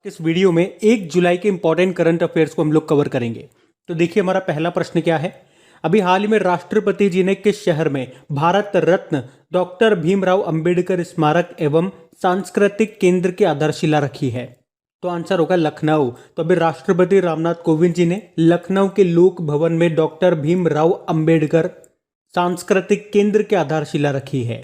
इस वीडियो में 1 जुलाई के इंपॉर्टेंट करंट अफेयर्स को हम लोग कवर करेंगे। तो देखिए हमारा पहला प्रश्न क्या है। अभी हाल ही में राष्ट्रपति जी ने किस शहर में भारत रत्न डॉक्टर भीमराव अंबेडकर स्मारक एवं सांस्कृतिक केंद्र की आधारशिला रखी है? तो आंसर होगा लखनऊ। तो अभी राष्ट्रपति रामनाथ कोविंद जी ने लखनऊ के लोक भवन में डॉक्टर भीमराव अंबेडकर सांस्कृतिक केंद्र की आधारशिला रखी है।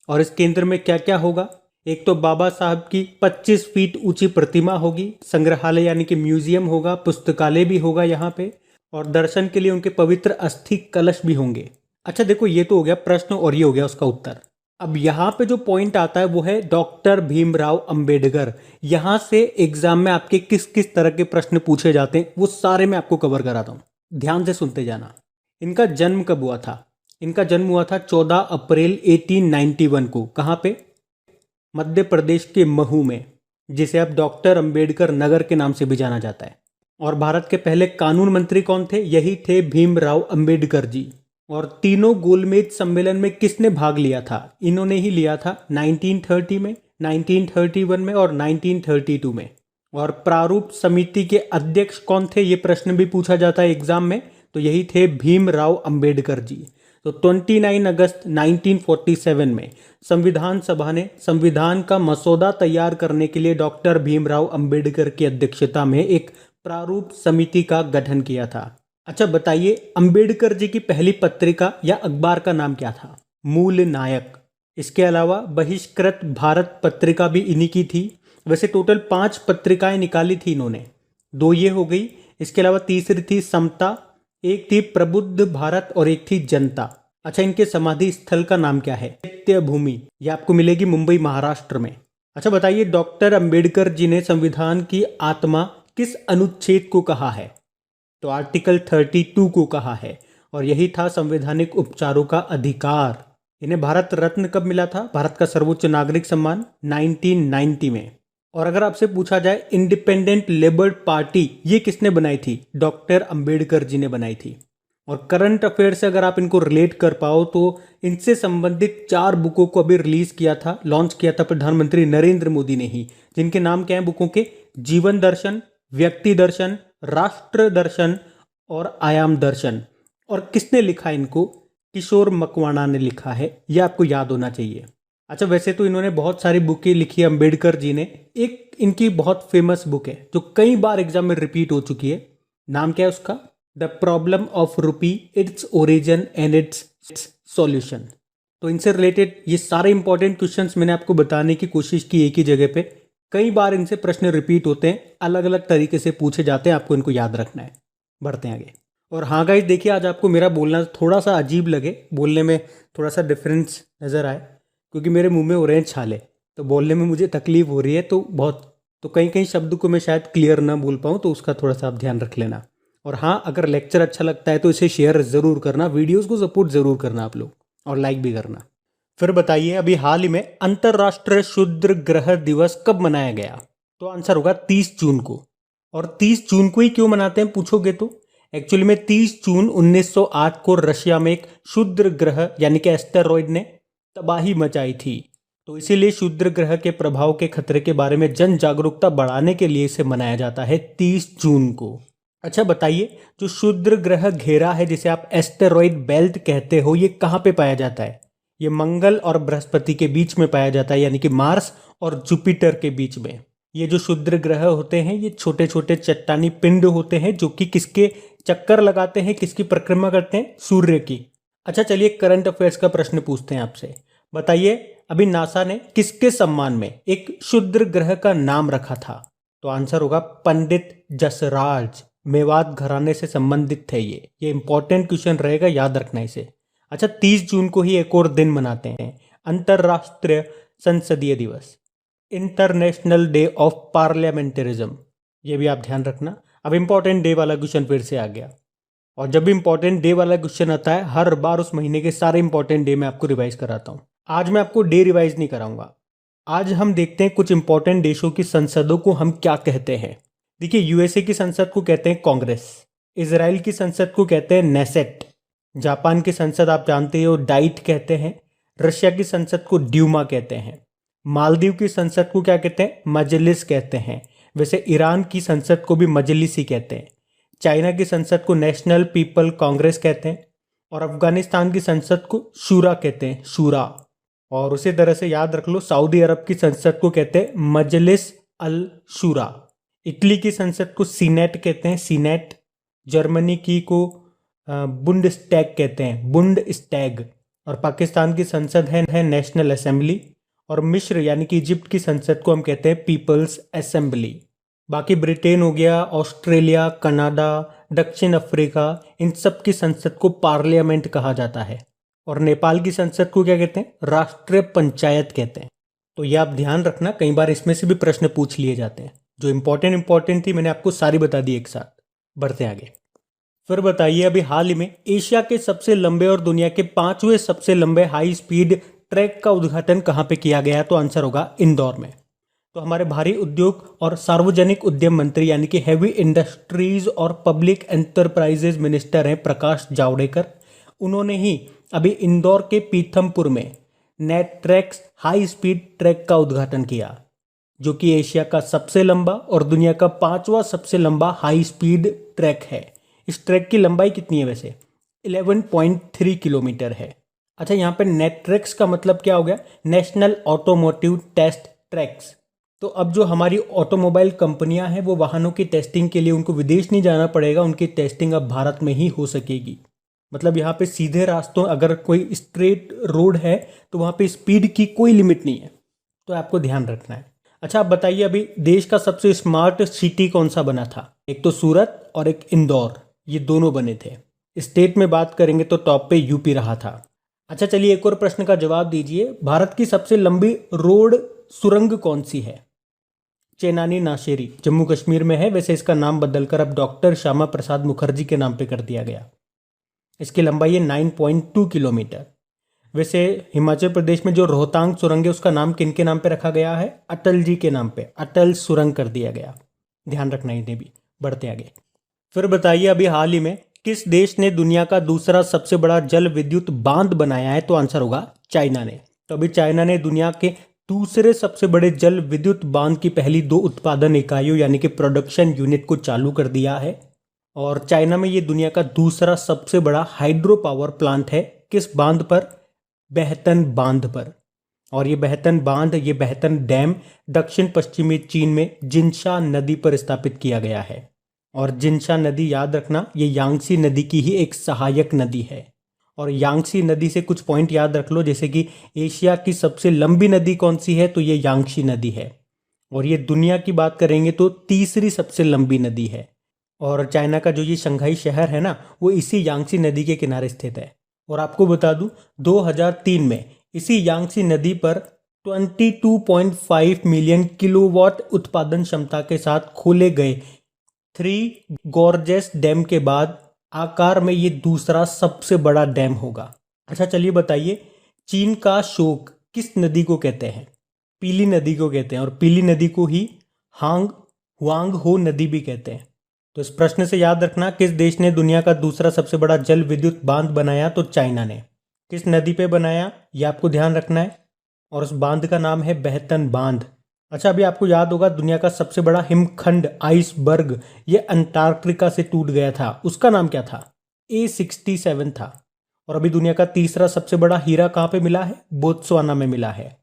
और इस केंद्र में क्या क्या होगा? एक तो बाबा साहब की 25 फीट ऊंची प्रतिमा होगी, संग्रहालय यानी कि म्यूजियम होगा, पुस्तकालय भी होगा यहाँ पे, और दर्शन के लिए उनके पवित्र अस्थि कलश भी होंगे। अच्छा देखो, ये तो हो गया प्रश्न और ये हो गया उसका उत्तर। अब यहाँ पे जो पॉइंट आता है वो है डॉक्टर भीमराव अंबेडकर। यहाँ से एग्जाम में आपके किस किस तरह के प्रश्न पूछे जाते हैं वो सारे मैं आपको कवर कराता हूँ, ध्यान से सुनते जाना। इनका जन्म कब हुआ था? इनका जन्म हुआ था 14 अप्रैल 1891 को। कहाँ पे? मध्य प्रदेश के महू में, जिसे अब डॉक्टर अंबेडकर नगर के नाम से भी जाना जाता है। और भारत के पहले कानून मंत्री कौन थे? यही थे भीमराव अंबेडकर जी। और तीनों गोलमेज सम्मेलन में किसने भाग लिया था? इन्होंने ही लिया था 1930 में, 1931 में और 1932 में। और प्रारूप समिति के अध्यक्ष कौन थे? ये प्रश्न भी पूछा जाता है एग्जाम में। तो यही थे भीमराव अंबेडकर जी। तो 29 अगस्त 1947 में संविधान सभा ने संविधान का मसौदा तैयार करने के लिए डॉक्टर भीमराव अंबेडकर की अध्यक्षता में एक प्रारूप समिति का गठन किया था। अच्छा बताइए, अंबेडकर जी की पहली पत्रिका या अखबार का नाम क्या था? मूल नायक। इसके अलावा बहिष्कृत भारत पत्रिका भी इन्हीं की थी। वैसे टोटल 5 पत्रिकाएं निकाली थी इन्होंने, 2 ये हो गई, इसके अलावा तीसरी थी समता, एक थी प्रबुद्ध भारत और एक थी जनता। अच्छा, इनके समाधि स्थल का नाम क्या है? नित्य भूमि। ये आपको मिलेगी मुंबई महाराष्ट्र में। अच्छा बताइए, डॉक्टर अंबेडकर जी ने संविधान की आत्मा किस अनुच्छेद को कहा है? तो आर्टिकल 32 को कहा है, और यही था संवैधानिक उपचारों का अधिकार। इन्हें भारत रत्न कब मिला था? भारत का सर्वोच्च नागरिक सम्मान 1990 में। और अगर आपसे पूछा जाए इंडिपेंडेंट लेबर पार्टी ये किसने बनाई थी? डॉक्टर अंबेडकर जी ने बनाई थी। और करंट अफेयर से अगर आप इनको रिलेट कर पाओ तो इनसे संबंधित 4 बुकों को अभी रिलीज किया था, लॉन्च किया था प्रधानमंत्री नरेंद्र मोदी ने ही, जिनके नाम क्या है बुकों के? जीवन दर्शन, व्यक्ति दर्शन, राष्ट्र दर्शन और आयाम दर्शन। और किसने लिखा इनको? किशोर मकवाणा ने लिखा है, यह आपको याद होना चाहिए। अच्छा वैसे तो इन्होंने बहुत सारी बुकें लिखी है अंबेडकर जी ने। एक इनकी बहुत फेमस बुक है जो कई बार एग्जाम में रिपीट हो चुकी है, नाम क्या है उसका? द प्रॉब्लम ऑफ रूपी, its origin and it's solution. तो इनसे रिलेटेड ये सारे इंपॉर्टेंट क्वेश्चंस मैंने आपको बताने की कोशिश की एक ही जगह पे। कई बार इनसे प्रश्न रिपीट होते हैं, अलग अलग तरीके से पूछे जाते हैं, आपको इनको याद रखना है। बढ़ते हैं आगे। और हाँ गाइस, देखिए आज आपको मेरा बोलना थोड़ा सा अजीब लगे, बोलने में थोड़ा सा डिफरेंस नज़र आए, क्योंकि मेरे मुंह में हो रहे हैं छाले, तो बोलने में मुझे तकलीफ हो रही है। तो कहीं कहीं शब्द को मैं शायद क्लियर ना बोल पाऊँ, तो उसका थोड़ा सा आप ध्यान रख लेना। और हाँ, अगर लेक्चर अच्छा लगता है तो इसे शेयर ज़रूर करना, वीडियोस को सपोर्ट ज़रूर करना आप लोग, और लाइक भी करना। फिर बताइए, अभी हाल ही में अंतर्राष्ट्रीय क्षुद्र ग्रह दिवस कब मनाया गया? तो आंसर होगा 30 जून को। और 30 जून को ही क्यों मनाते हैं पूछोगे तो एक्चुअली में 30 जून 1908 को रशिया में एक क्षुद्र ग्रह यानी कि एस्टेरॉयड ने तबाही मचाई थी। तो इसीलिए क्षुद्र ग्रह के प्रभाव के खतरे के बारे में जन जागरूकता बढ़ाने के लिए इसे मनाया जाता है 30 जून को। अच्छा बताइए, जो क्षुद्र ग्रह घेरा है जिसे आप एस्टेरॉयड बेल्ट कहते हो, ये कहाँ पे पाया जाता है? ये मंगल और बृहस्पति के बीच में पाया जाता है, यानी कि मार्स और जुपिटर के बीच में। ये जो क्षुद्र ग्रह होते हैं ये छोटे छोटे चट्टानी पिंड होते हैं जो कि किसके चक्कर लगाते हैं, किसकी परिक्रमा करते हैं? सूर्य की। अच्छा चलिए, करंट अफेयर्स का प्रश्न पूछते हैं आपसे। बताइए, अभी नासा ने किसके सम्मान में एक क्षुद्र ग्रह का नाम रखा था? तो आंसर होगा पंडित जसराज। मेवात घराने से संबंधित थे ये इंपॉर्टेंट क्वेश्चन रहेगा, याद रखना इसे। अच्छा, 30 जून को ही एक और दिन मनाते हैं, अंतरराष्ट्रीय संसदीय दिवस, इंटरनेशनल डे ऑफ पार्लियामेंटरिज्म। ये भी आप ध्यान रखना। अब इंपॉर्टेंट डे वाला क्वेश्चन फिर से आ गया, और जब भी इंपॉर्टेंट डे वाला क्वेश्चन आता है हर बार उस महीने के सारे इंपॉर्टेंट डे मैं आपको रिवाइज कराता हूँ। आज मैं आपको डे रिवाइज नहीं कराऊंगा, आज हम देखते हैं कुछ इंपॉर्टेंट देशों की संसदों को हम क्या कहते हैं। देखिए, यूएसए की संसद को कहते हैं कांग्रेस, इजराइल की संसद को कहते हैं नेसेट, जापान की संसद आप जानते हो डाइट कहते हैं, रशिया की संसद को ड्यूमा कहते हैं, मालदीव की संसद को क्या कहते हैं? मजलिस कहते हैं, वैसे ईरान की संसद को भी मजलिसी कहते हैं, चाइना की संसद को नेशनल पीपल कांग्रेस कहते हैं और अफगानिस्तान की संसद को शूरा कहते हैं, शूरा। और उसी तरह से याद रख लो, सऊदी अरब की संसद को कहते हैं मजलिस अल शूरा, इटली की संसद को सीनेट कहते हैं, सीनेट, जर्मनी की को बुंडस्टैग कहते हैं, बुंडस्टैग, और पाकिस्तान की संसद है नेशनल असेंबली, और मिस्र यानी कि इजिप्ट की संसद को हम कहते हैं पीपल्स असेंबली। बाकी ब्रिटेन हो गया, ऑस्ट्रेलिया, कनाडा, दक्षिण अफ्रीका, इन सब की संसद को पार्लियामेंट कहा जाता है। और नेपाल की संसद को क्या कहते हैं? राष्ट्रीय पंचायत कहते हैं। तो ये आप ध्यान रखना, कई बार इसमें से भी प्रश्न पूछ लिए जाते हैं। जो इंपॉर्टेंट थी मैंने आपको सारी बता दी एक साथ। बढ़ते आगे। फिर बताइए, अभी हाल ही में एशिया के सबसे लंबे और दुनिया के 5वें सबसे लंबे हाई स्पीड ट्रैक का उद्घाटन कहाँ पे किया गया? तो आंसर होगा इंदौर में। तो हमारे भारी उद्योग और सार्वजनिक उद्यम मंत्री यानी कि हैवी इंडस्ट्रीज और पब्लिक एंटरप्राइजेज मिनिस्टर हैं प्रकाश जावड़ेकर। उन्होंने ही अभी इंदौर के पीथमपुर में नेट्रैक्स हाई स्पीड ट्रैक का उद्घाटन किया, जो कि एशिया का सबसे लंबा और दुनिया का 5वां सबसे लंबा हाई स्पीड ट्रैक है। इस ट्रैक की लंबाई कितनी है वैसे? 11.3 किलोमीटर है। अच्छा, यहाँ पे नेट्रैक्स का मतलब क्या हो गया? National automotive test tracks. तो अब जो हमारी ऑटोमोबाइल कंपनियां हैं वो वाहनों की टेस्टिंग के लिए उनको विदेश नहीं जाना पड़ेगा, उनकी टेस्टिंग अब भारत में ही हो सकेगी। मतलब यहाँ पे सीधे रास्तों, अगर कोई स्ट्रेट रोड है तो वहाँ पे स्पीड की कोई लिमिट नहीं है, तो आपको ध्यान रखना है। अच्छा, आप बताइए, अभी देश का सबसे स्मार्ट सिटी कौन सा बना था? एक तो सूरत और एक इंदौर, ये दोनों बने थे। स्टेट में बात करेंगे तो टॉप पे यूपी रहा था। अच्छा चलिए, एक और प्रश्न का जवाब दीजिए। भारत की सबसे लंबी रोड सुरंग कौन सी है? चेनानी नाशेरी, जम्मू कश्मीर में है। वैसे इसका नाम बदलकर अब डॉक्टर श्यामा प्रसाद मुखर्जी के नाम पे कर दिया गया। इसकी लंबाई है 9.2 किलोमीटर। वैसे हिमाचल प्रदेश में जो रोहतांग सुरंग है उसका नाम किन के नाम पे रखा गया है? अटल जी के नाम पे, अटल सुरंग कर दिया गया। ध्यान रखना इन्हें भी। बढ़ते आगे। फिर बताइए, अभी हाल ही में किस देश ने दुनिया का दूसरा सबसे बड़ा जल विद्युत बांध बनाया है? तो आंसर होगा चाइना ने। तो अभी चाइना ने दुनिया के दूसरे सबसे बड़े जल विद्युत बांध की पहली 2 उत्पादन इकाइयों यानी कि प्रोडक्शन यूनिट को चालू कर दिया है। और चाइना में ये दुनिया का दूसरा सबसे बड़ा हाइड्रो पावर प्लांट है। किस बांध पर? बेहतन बांध पर। और ये बेहतन बांध, ये बेहतन डैम दक्षिण पश्चिमी चीन में जिनशा नदी पर स्थापित किया गया है। और जिनशा नदी, याद रखना, ये यांगसी नदी की ही एक सहायक नदी है। और यांगसी नदी से कुछ पॉइंट याद रख लो, जैसे कि एशिया की सबसे लंबी नदी कौन सी है? तो ये यांगसी नदी है। और ये दुनिया की बात करेंगे तो तीसरी सबसे लंबी नदी है। और चाइना का जो ये शंघाई शहर है ना, वो इसी यांगसी नदी के किनारे स्थित है। और आपको बता दूं, 2003 में इसी यांगसी नदी पर 22.5 मिलियन किलोवाट उत्पादन क्षमता के साथ खोले गए 3 गॉर्जेस डैम के बाद आकार में ये दूसरा सबसे बड़ा डैम होगा। अच्छा चलिए बताइए, चीन का शोक किस नदी को कहते हैं? पीली नदी को कहते हैं। और पीली नदी को ही हुआंग हो नदी भी कहते हैं। तो इस प्रश्न से याद रखना, किस देश ने दुनिया का दूसरा सबसे बड़ा जल विद्युत बांध बनाया? तो चाइना ने। किस नदी पे बनाया, ये आपको ध्यान रखना है। और उस बांध का नाम है बेहतन बांध। अच्छा, अभी आपको याद होगा, दुनिया का सबसे बड़ा हिमखंड आइसबर्ग ये अंटार्कटिका से टूट गया था, उसका नाम क्या था? A67 था। और अभी दुनिया का तीसरा सबसे बड़ा हीरा कहाँ पे मिला है? बोत्सवाना में मिला है।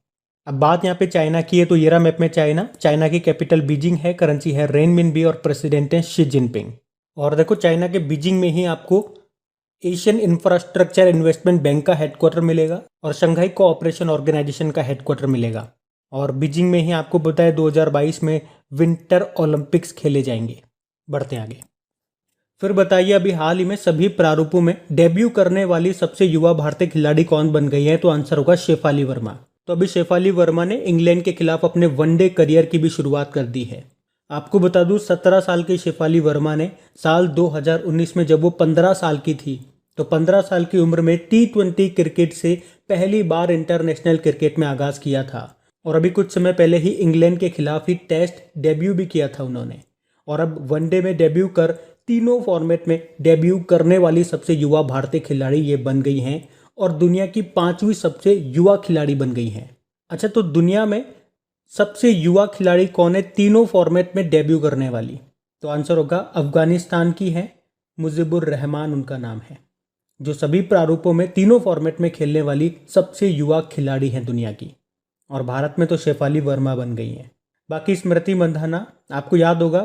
अब बात यहाँ पे चाइना की है, तो ये रहा मैप में चाइना। चाइना की कैपिटल बीजिंग है, करेंसी है रेनमिनबी और प्रेसिडेंट है शी जिनपिंग। और देखो, चाइना के बीजिंग में ही आपको एशियन इंफ्रास्ट्रक्चर इन्वेस्टमेंट बैंक का हेडक्वार्टर मिलेगा और शंघाई कोऑपरेशन ऑर्गेनाइजेशन का हेडक्वार्टर मिलेगा। और बीजिंग में ही आपको पता है 2022 में विंटर ओलंपिक्स खेले जाएंगे। बढ़ते आगे। फिर बताइए, अभी हाल ही में सभी प्रारूपों में डेब्यू करने वाली सबसे युवा भारतीय खिलाड़ी कौन बन गई है? तो आंसर होगा शेफाली वर्मा। तो अभी शेफाली वर्मा ने इंग्लैंड के खिलाफ अपने वनडे करियर की भी शुरुआत कर दी है। आपको बता दूं, 17 साल की शेफाली वर्मा ने साल 2019 में, जब वो 15 साल की थी, तो 15 साल की उम्र में T20 क्रिकेट से पहली बार इंटरनेशनल क्रिकेट में आगाज किया था। और अभी कुछ समय पहले ही इंग्लैंड के खिलाफ ही टेस्ट डेब्यू भी किया था उन्होंने। और अब वनडे में डेब्यू कर तीनों फॉर्मेट में डेब्यू करने वाली सबसे युवा भारतीय खिलाड़ी ये बन गई हैं और दुनिया की 5वीं सबसे युवा खिलाड़ी बन गई हैं। अच्छा, तो दुनिया में सबसे युवा खिलाड़ी कौन है तीनों फॉर्मेट में डेब्यू करने वाली? तो आंसर होगा अफगानिस्तान की है, मुजीबुर रहमान उनका नाम है, जो सभी प्रारूपों में तीनों फॉर्मेट में खेलने वाली सबसे युवा खिलाड़ी हैं दुनिया की। और भारत में तो शेफाली वर्मा बन गई हैं। बाकी स्मृति मंधाना, आपको याद होगा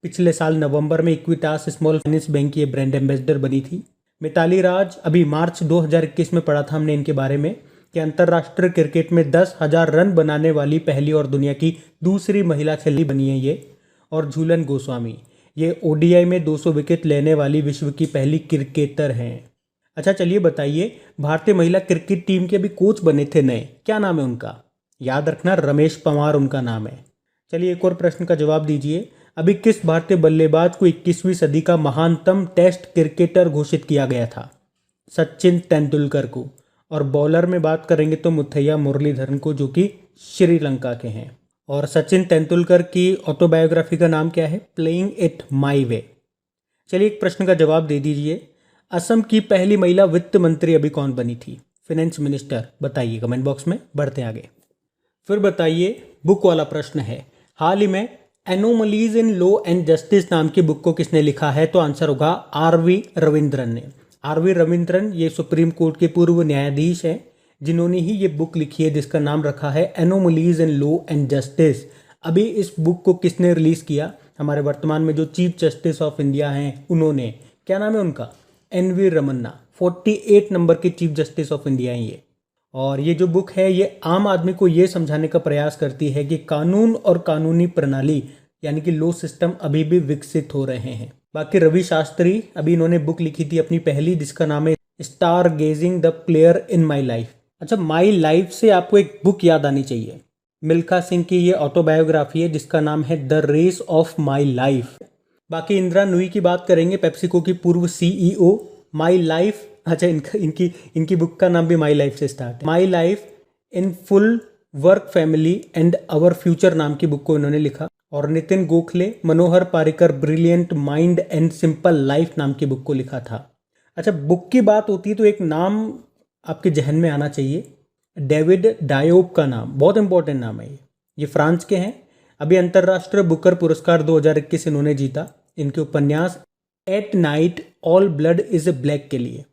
पिछले साल नवंबर में इक्विटास स्मॉल फाइनेंस बैंक की ब्रांड एम्बेसडर बनी थी। मिताली राज, अभी मार्च 2021 में पढ़ा था हमने इनके बारे में कि अंतर्राष्ट्रीय क्रिकेट में 10,000 रन बनाने वाली पहली और दुनिया की दूसरी महिला खिलाड़ी बनी है ये। और झूलन गोस्वामी, ये ओडीआई में 200 विकेट लेने वाली विश्व की पहली क्रिकेटर हैं। अच्छा चलिए बताइए, भारतीय महिला क्रिकेट टीम के अभी कोच बने थे नए, क्या नाम है उनका? याद रखना, रमेश पंवार उनका नाम है। चलिए एक और प्रश्न का जवाब दीजिए। अभी किस भारतीय बल्लेबाज को 21वीं सदी का महानतम टेस्ट क्रिकेटर घोषित किया गया था? सचिन तेंदुलकर को। और बॉलर में बात करेंगे तो मुथैया मुरलीधरन को, जो कि श्रीलंका के हैं। और सचिन तेंदुलकर की ऑटोबायोग्राफी का नाम क्या है? प्लेइंग इट माई वे। चलिए एक प्रश्न का जवाब दे दीजिए। असम की पहली महिला वित्त मंत्री अभी कौन बनी थी? फाइनेंस मिनिस्टर, बताइए कमेंट बॉक्स में। बढ़ते आगे। फिर बताइए, बुक वाला प्रश्न है, हाल ही में anomalies in law and justice नाम की बुक को किसने लिखा है? तो आंसर होगा आर.वी. रविंद्रन ने। आर.वी. रविंद्रन ये सुप्रीम कोर्ट के पूर्व न्यायाधीश हैं, जिन्होंने ही ये बुक लिखी है जिसका नाम रखा है anomalies in law and justice. अभी इस बुक को किसने रिलीज किया? हमारे वर्तमान में जो चीफ जस्टिस ऑफ इंडिया हैं उन्होंने। क्या नाम है उनका? एन.वी. रमन्ना। 48 नंबर के चीफ जस्टिस ऑफ इंडिया हैं ये। और ये जो बुक है ये आम आदमी को ये समझाने का प्रयास करती है कि कानून और कानूनी प्रणाली यानी कि लॉ सिस्टम अभी भी विकसित हो रहे हैं। बाकी रवि शास्त्री, अभी इन्होंने बुक लिखी थी अपनी पहली, जिसका नाम है star gazing the player in my life. अच्छा, माई लाइफ से आपको एक बुक याद आनी चाहिए, मिल्खा सिंह की ये ऑटोबायोग्राफी है जिसका नाम है the race of my life. बाकी इंदिरा नूई की बात करेंगे, पेप्सिको की पूर्व सीईओ। माई लाइफ, अच्छा इनकी बुक का नाम भी माई लाइफ से स्टार्ट है। My life in full work family and our future नाम की बुक को इन्होंने लिखा। और Nitin Gokhale, Manohar Parrikar brilliant mind and simple life नाम की बुक को लिखा था। अच्छा, बुक की बात होती है तो एक नाम आपके जहन में आना चाहिए, डेविड डायोब का नाम, बहुत इंपॉर्टेंट नाम है ये फ्रांस के हैं। अभी अंतर्राष्ट्रीय बुकर पुरस्कार 2021 इन्होंने जीता इनके उपन्यास at night all blood is black के लिए।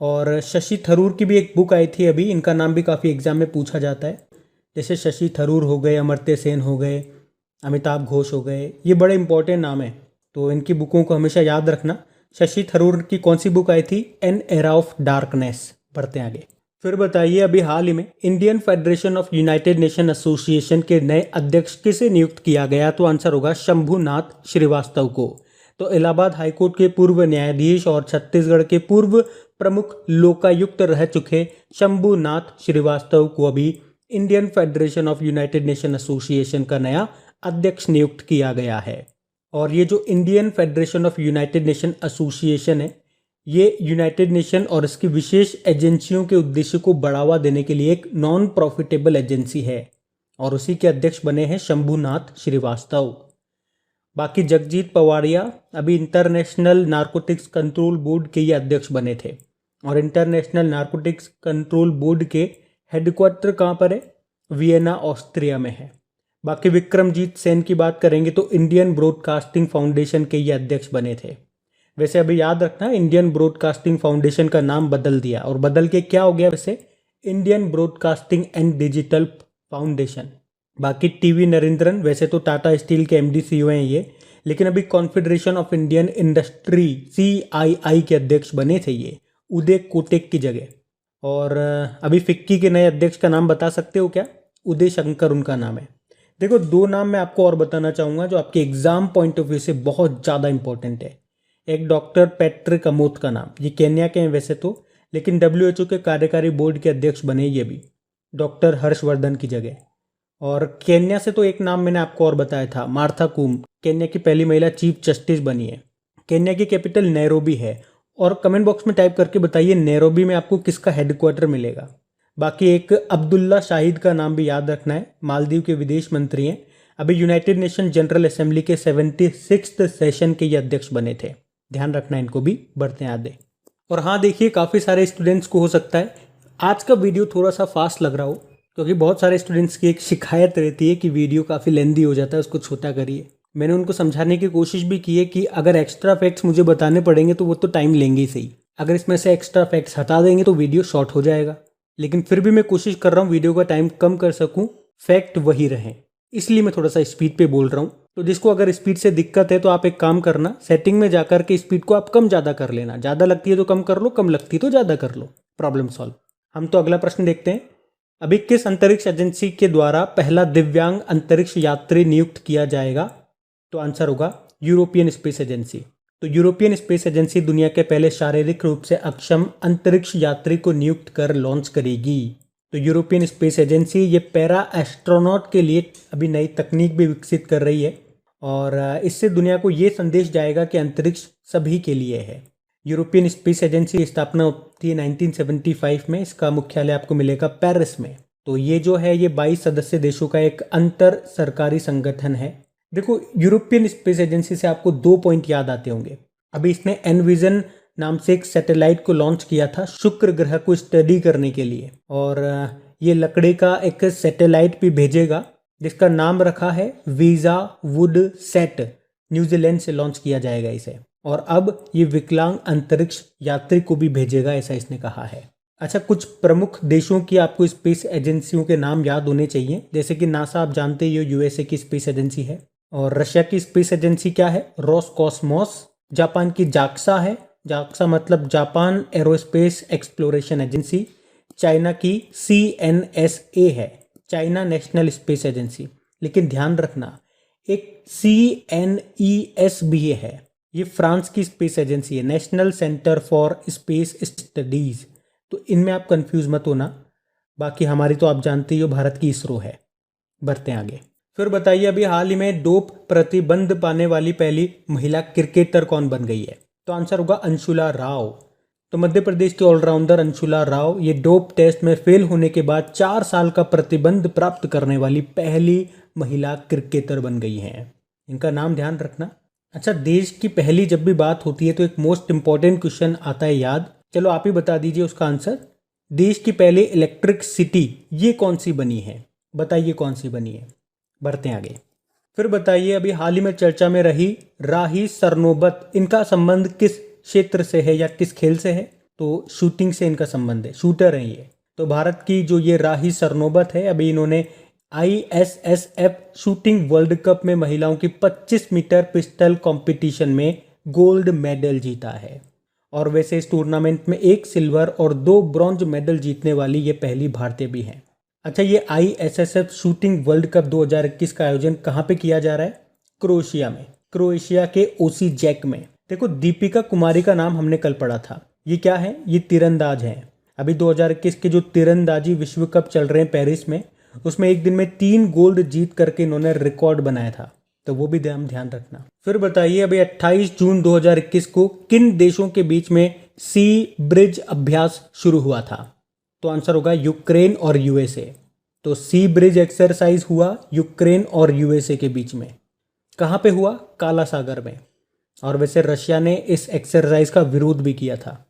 और शशि थरूर की भी एक बुक आई थी अभी, इनका नाम भी काफ़ी एग्जाम में पूछा जाता है, जैसे शशि थरूर हो गए, अमर्त्य सेन हो गए, अमिताभ घोष हो गए, ये बड़े इंपॉर्टेंट नाम है तो इनकी बुकों को हमेशा याद रखना। शशि थरूर की कौन सी बुक आई थी? An era of darkness. बढ़ते आगे। फिर बताइए, अभी हाल ही में Indian federation of United nation association के नए अध्यक्ष किसे नियुक्त किया गया? तो आंसर होगा शंभुनाथ श्रीवास्तव को। तो इलाहाबाद हाईकोर्ट के पूर्व न्यायाधीश और छत्तीसगढ़ के पूर्व प्रमुख लोकायुक्त रह चुके शंभुनाथ श्रीवास्तव को अभी Indian federation of United nation association का नया अध्यक्ष नियुक्त किया गया है। और ये जो Indian federation of United nation association है, ये यूनाइटेड नेशन और इसकी विशेष एजेंसियों के उद्देश्य को बढ़ावा देने के लिए एक नॉन प्रॉफिटेबल एजेंसी है और उसी के अध्यक्ष बने हैं शंभुनाथ श्रीवास्तव। बाकी जगजीत पवाड़िया अभी इंटरनेशनल नारकोटिक्स कंट्रोल बोर्ड के ये अध्यक्ष बने थे और इंटरनेशनल नारकोटिक्स कंट्रोल बोर्ड के हेडक्वार्टर कहाँ पर है? वियना, ऑस्ट्रिया में है। बाकी विक्रमजीत सेन की बात करेंगे तो इंडियन ब्रॉडकास्टिंग फाउंडेशन के ये अध्यक्ष बने थे। वैसे अभी याद रखना, इंडियन ब्रॉडकास्टिंग फाउंडेशन का नाम बदल दिया और बदल के क्या हो गया वैसे? Indian broadcasting and digital foundation. बाकी टीवी नरेंद्रन, वैसे तो टाटा स्टील के एमडी सीईओ हैं ये, लेकिन अभी confederation of Indian industry CII के अध्यक्ष बने थे ये, उदय कोटेक की जगह। और अभी फिक्की के नए अध्यक्ष का नाम बता सकते हो क्या? उदय शंकर उनका नाम है। देखो, दो नाम मैं आपको और बताना चाहूँगा जो आपके एग्जाम पॉइंट ऑफ व्यू से बहुत ज़्यादा इंपॉर्टेंट है। एक डॉक्टर पैट्रिक अमोथ का नाम, ये केन्या के हैं वैसे तो, लेकिन WHO के कार्यकारी बोर्ड के अध्यक्ष बने ये भी, डॉक्टर हर्षवर्धन की जगह। और केन्या से तो एक नाम मैंने आपको और बताया था, मार्था कूम, केन्या की पहली महिला चीफ जस्टिस बनी है। केन्या की कैपिटल नैरोबी है। और कमेंट बॉक्स में टाइप करके बताइए नैरोबी में आपको किसका हेडक्वार्टर मिलेगा। बाकी एक अब्दुल्ला शाहिद का नाम भी याद रखना है, मालदीव के विदेश मंत्री हैं। अभी यूनाइटेड नेशन जनरल असेंबली के 76th सेशन के ये अध्यक्ष बने थे, ध्यान रखना इनको भी। बढ़ते हैं आगे। और हाँ देखिए, काफ़ी सारे स्टूडेंट्स को हो सकता है आज का वीडियो थोड़ा सा फास्ट लग रहा हो, क्योंकि बहुत सारे स्टूडेंट्स की एक शिकायत रहती है कि वीडियो काफ़ी लेंदी हो जाता है, उसको छोटा करिए। मैंने उनको समझाने की कोशिश भी की है कि अगर एक्स्ट्रा फैक्ट्स मुझे बताने पड़ेंगे तो वो तो टाइम लेंगे ही सही, अगर इसमें से एक्स्ट्रा फैक्ट्स हटा देंगे तो वीडियो शॉर्ट हो जाएगा। लेकिन फिर भी मैं कोशिश कर रहा हूँ वीडियो का टाइम कम कर सकूँ, फैक्ट वही रहें, इसलिए मैं थोड़ा सा स्पीड पे बोल रहा हूँ। तो जिसको अगर स्पीड से दिक्कत है तो आप एक काम करना, सेटिंग में जाकर के स्पीड को आप कम ज़्यादा कर लेना, ज़्यादा लगती है तो कम कर लो, कम लगती है तो ज़्यादा कर लो, प्रॉब्लम सॉल्व। हम तो अगला प्रश्न देखते हैं। अभी किस अंतरिक्ष एजेंसी के द्वारा पहला दिव्यांग अंतरिक्ष यात्री नियुक्त किया जाएगा? तो आंसर होगा यूरोपियन स्पेस एजेंसी। तो यूरोपियन स्पेस एजेंसी दुनिया के पहले शारीरिक रूप से अक्षम अंतरिक्ष यात्री को नियुक्त कर लॉन्च करेगी। तो यूरोपियन स्पेस एजेंसी ये पैरा एस्ट्रोनॉट के लिए अभी नई तकनीक भी विकसित कर रही है और इससे दुनिया को ये संदेश जाएगा कि अंतरिक्ष सभी के लिए है। यूरोपियन स्पेस एजेंसी की स्थापना होती है 1975 में। इसका मुख्यालय आपको मिलेगा पेरिस में। तो ये जो है ये 22 सदस्य देशों का एक अंतर सरकारी संगठन है। देखो, यूरोपियन स्पेस एजेंसी से आपको 2 पॉइंट याद आते होंगे। अभी इसने एनविजन नाम से एक सैटेलाइट को लॉन्च किया था शुक्र ग्रह को स्टडी करने के लिए, और ये लकड़ी का एक सैटेलाइट भी भेजेगा जिसका नाम रखा है वीजा वुड सेट। न्यूजीलैंड से लॉन्च किया जाएगा इसे, और अब ये विकलांग अंतरिक्ष यात्री को भी भेजेगा, ऐसा इसने कहा है। अच्छा, कुछ प्रमुख देशों की आपको स्पेस एजेंसियों के नाम याद होने चाहिए। जैसे कि नासा आप जानते ही हो, यूएसए की स्पेस एजेंसी है। और रशिया की स्पेस एजेंसी क्या है? रोसकॉस्मोस। जापान की जाक्सा है, जाक्सा मतलब Japan aerospace exploration agency. China की CNSA है, चाइना नेशनल स्पेस एजेंसी। लेकिन ध्यान रखना, एक CNES भी है, ये फ्रांस की स्पेस एजेंसी है, national centre for space studies. तो इनमें आप कंफ्यूज मत होना। बाकी हमारी तो आप जानते ही हो, भारत की इसरो है। बढ़ते हैं आगे। फिर बताइए, अभी हाल ही में डोप प्रतिबंध पाने वाली पहली महिला क्रिकेटर कौन बन गई है? तो आंसर होगा अंशुला राव। तो मध्य प्रदेश के ऑलराउंडर अंशुला राव ये डोप टेस्ट में फेल होने के बाद 4 साल का प्रतिबंध प्राप्त करने वाली पहली महिला क्रिकेटर बन गई हैं। इनका नाम ध्यान रखना। अच्छा, देश की पहली जब भी बात होती है तो एक मोस्ट इंपॉर्टेंट क्वेश्चन आता है याद। चलो आप ही बता दीजिए उसका आंसर। देश की पहली इलेक्ट्रिक सिटी ये कौन सी बनी है? बताइए कौन सी बनी है। बढ़ते हैं आगे। फिर बताइए, अभी हाल ही में चर्चा में रही राही सरनोबत, इनका संबंध किस क्षेत्र से है या किस खेल से है? तो शूटिंग से इनका संबंध है, शूटर हैं ये। तो भारत की जो ये राही सरनोबत है, अभी इन्होंने ISSF शूटिंग वर्ल्ड कप में महिलाओं की 25 मीटर पिस्टल कंपटीशन में गोल्ड मेडल जीता है। और वैसे इस टूर्नामेंट में 1 सिल्वर और 2 ब्रॉन्ज मेडल जीतने वाली ये पहली भारतीय भी हैं। अच्छा, ये ISSF शूटिंग वर्ल्ड कप 2021 का आयोजन कहाँ पे किया जा रहा है? क्रोएशिया में, क्रोएशिया के ओसीजैक में। देखो, दीपिका कुमारी का नाम हमने कल पढ़ा था। ये क्या है? ये तीरंदाज हैं। अभी 2021 के जो तीरंदाजी विश्व कप चल रहे हैं पेरिस में, उसमें एक दिन में 3 गोल्ड जीत करके इन्होंने रिकॉर्ड बनाया था। तो वो भी ध्यान रखना। फिर बताइए, अभी 28 जून 2021 को किन देशों के बीच में सी ब्रिज अभ्यास शुरू हुआ था? तो आंसर होगा यूक्रेन और यूएसए। तो सी ब्रिज एक्सरसाइज हुआ यूक्रेन और यूएसए के बीच में। कहाँ पे हुआ? काला सागर में। और वैसे रशिया ने इस एक्सरसाइज का विरोध भी किया था।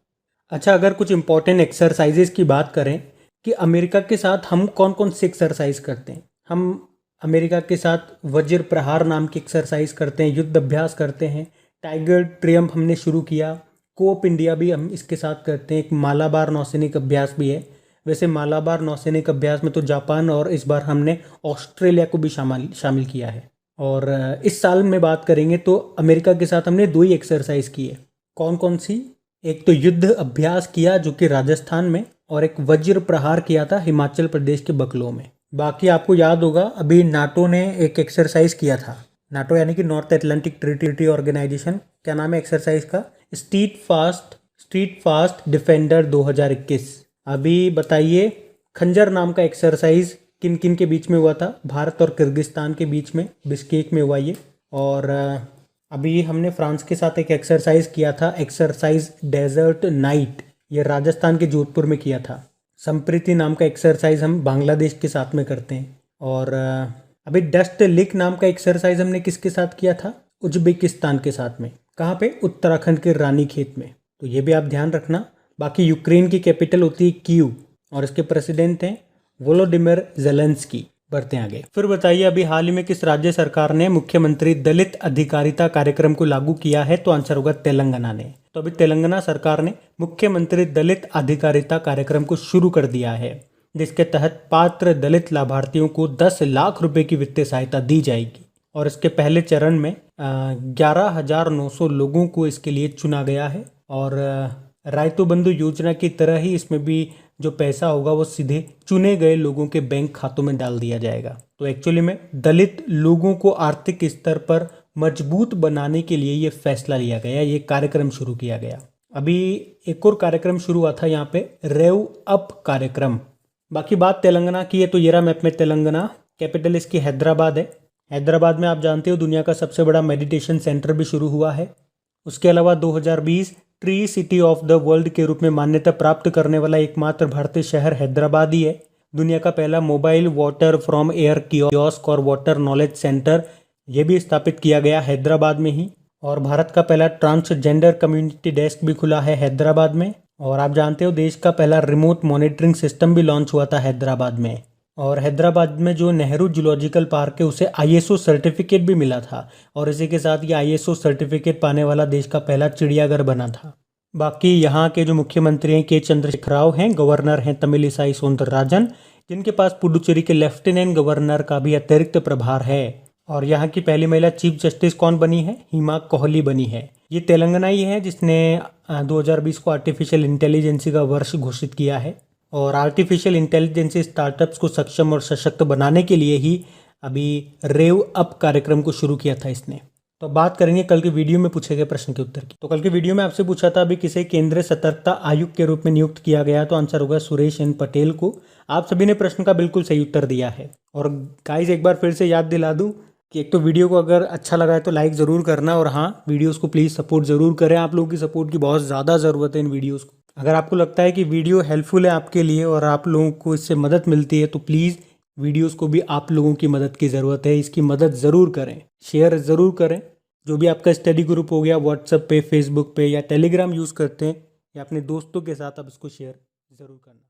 अच्छा, अगर कुछ इंपॉर्टेंट एक्सरसाइजेस की बात करें कि अमेरिका के साथ हम कौन कौन सी एक्सरसाइज करते हैं, हम अमेरिका के साथ वज्र प्रहार नाम की एक्सरसाइज करते हैं, युद्ध अभ्यास करते हैं। टाइगर ट्रियम्फ हमने शुरू किया। कोप इंडिया भी हम इसके साथ करते हैं। एक मालाबार नौसैनिक अभ्यास भी है। वैसे मालाबार नौसैनिक अभ्यास में तो जापान और इस बार हमने ऑस्ट्रेलिया को भी शामिल किया है। और इस साल में बात करेंगे तो अमेरिका के साथ हमने 2 ही एक्सरसाइज की है। कौन कौन सी? एक तो युद्ध अभ्यास किया जो कि राजस्थान में, और एक वज्र प्रहार किया था हिमाचल प्रदेश के बकलो में। बाकी आपको याद होगा, अभी नाटो ने एक एक्सरसाइज किया था। नाटो यानी कि नॉर्थ अटलांटिक ट्रीटी ऑर्गेनाइजेशन। क्या नाम है एक्सरसाइज का? Street fast defender 2021। अभी बताइए, खंजर नाम का एक्सरसाइज किन किन के बीच में हुआ था? भारत और किर्गिस्तान के बीच में, बिश्केक में हुआ ये। और अभी हमने फ्रांस के साथ एक एक्सरसाइज किया था, एक्सरसाइज डेजर्ट नाइट, ये राजस्थान के जोधपुर में किया था। संप्रीति नाम का एक्सरसाइज हम बांग्लादेश के साथ में करते हैं। और अभी डस्ट लिक नाम का एक्सरसाइज हमने किसके साथ किया था? उज्बेकिस्तान के साथ में। कहाँ पे? उत्तराखंड के रानीखेत में। तो ये भी आप ध्यान रखना। बाकी यूक्रेन की कैपिटल होती है कीव और इसके प्रेसिडेंट हैं वोलोडिमिर जेलेंस्की। बढ़ते हैं आगे। फिर बताइए अभी हाल ही में किस राज्य सरकार ने मुख्यमंत्री दलित अधिकारिता कार्यक्रम को लागू किया है? तो आंसर होगा तेलंगाना ने। तो अभी तेलंगाना सरकार ने मुख्यमंत्री दलित अधिकारिता कार्यक्रम को शुरू कर दिया है, जिसके तहत पात्र दलित लाभार्थियों को 10 लाख रुपए की वित्तीय सहायता दी जाएगी। और इसके पहले चरण में 11,900 लोगों को इसके लिए चुना गया है। और रायतु बंधु योजना की तरह ही इसमें भी जो पैसा होगा वो सीधे चुने गए लोगों के बैंक खातों में डाल दिया जाएगा। तो एक्चुअली में दलित लोगों को आर्थिक स्तर पर मजबूत बनाने के लिए ये फैसला लिया गया, ये कार्यक्रम शुरू किया गया। अभी एक और कार्यक्रम शुरू हुआ था यहाँ पे, रेव अप कार्यक्रम। बाकी बात तेलंगाना की है तो ये रहा मैप में तेलंगाना। कैपिटल इसकी हैदराबाद है। हैदराबाद में आप जानते हो दुनिया का सबसे बड़ा मेडिटेशन सेंटर भी शुरू हुआ है। उसके अलावा 2020 tree city of the world के रूप में मान्यता प्राप्त करने वाला एकमात्र भारतीय शहर हैदराबाद ही है। दुनिया का पहला mobile water from air kiosk और वाटर नॉलेज सेंटर ये भी स्थापित किया गया हैदराबाद में ही। और भारत का पहला ट्रांसजेंडर कम्युनिटी डेस्क भी खुला है हैदराबाद में। और आप जानते हो देश का पहला रिमोट मॉनिटरिंग सिस्टम भी लॉन्च हुआ था हैदराबाद में। और हैदराबाद में जो नेहरू जूलॉजिकल पार्क है उसे ISO सर्टिफिकेट भी मिला था। और इसी के साथ ये ISO सर्टिफिकेट पाने वाला देश का पहला चिड़ियाघर बना था। बाकी यहाँ के जो मुख्यमंत्री हैं के चंद्रशेखर राव हैं, गवर्नर हैं तमिलिसाई सौंदरराजन, जिनके पास पुडुचेरी के लेफ्टिनेंट गवर्नर का भी अतिरिक्त प्रभार है। और यहाँ की पहली महिला चीफ जस्टिस कौन बनी है? हिमा कोहली बनी है। ये तेलंगाना ही है जिसने 2020 को आर्टिफिशियल इंटेलिजेंसी का वर्ष घोषित किया है। और आर्टिफिशियल इंटेलिजेंस स्टार्टअप्स को सक्षम और सशक्त बनाने के लिए ही अभी रेव अप कार्यक्रम को शुरू किया था इसने। तो बात करेंगे कल के वीडियो में पूछे गए प्रश्न के उत्तर की। तो कल के वीडियो में आपसे पूछा था अभी किसे केंद्रीय सतर्कता आयुक्त के रूप में नियुक्त किया गया? तो आंसर होगा सुरेश एन पटेल को। आप सभी ने प्रश्न का बिल्कुल सही उत्तर दिया है। और गाइज एक बार फिर से याद दिला दूं कि एक तो वीडियो को अगर अच्छा लगा है तो लाइक ज़रूर करना, और हाँ वीडियोस को प्लीज़ सपोर्ट ज़रूर करें। आप लोगों की सपोर्ट की बहुत ज़्यादा ज़रूरत है इन वीडियोस को। अगर आपको लगता है कि वीडियो हेल्पफुल है आपके लिए और आप लोगों को इससे मदद मिलती है तो प्लीज़ वीडियोस को भी आप लोगों की मदद की ज़रूरत है। इसकी मदद ज़रूर करें, शेयर ज़रूर करें। जो भी आपका स्टडी ग्रुप हो गया व्हाट्सएप पे, फेसबुक पे या टेलीग्राम यूज़ करते हैं या अपने दोस्तों के साथ आप इसको शेयर ज़रूर करना।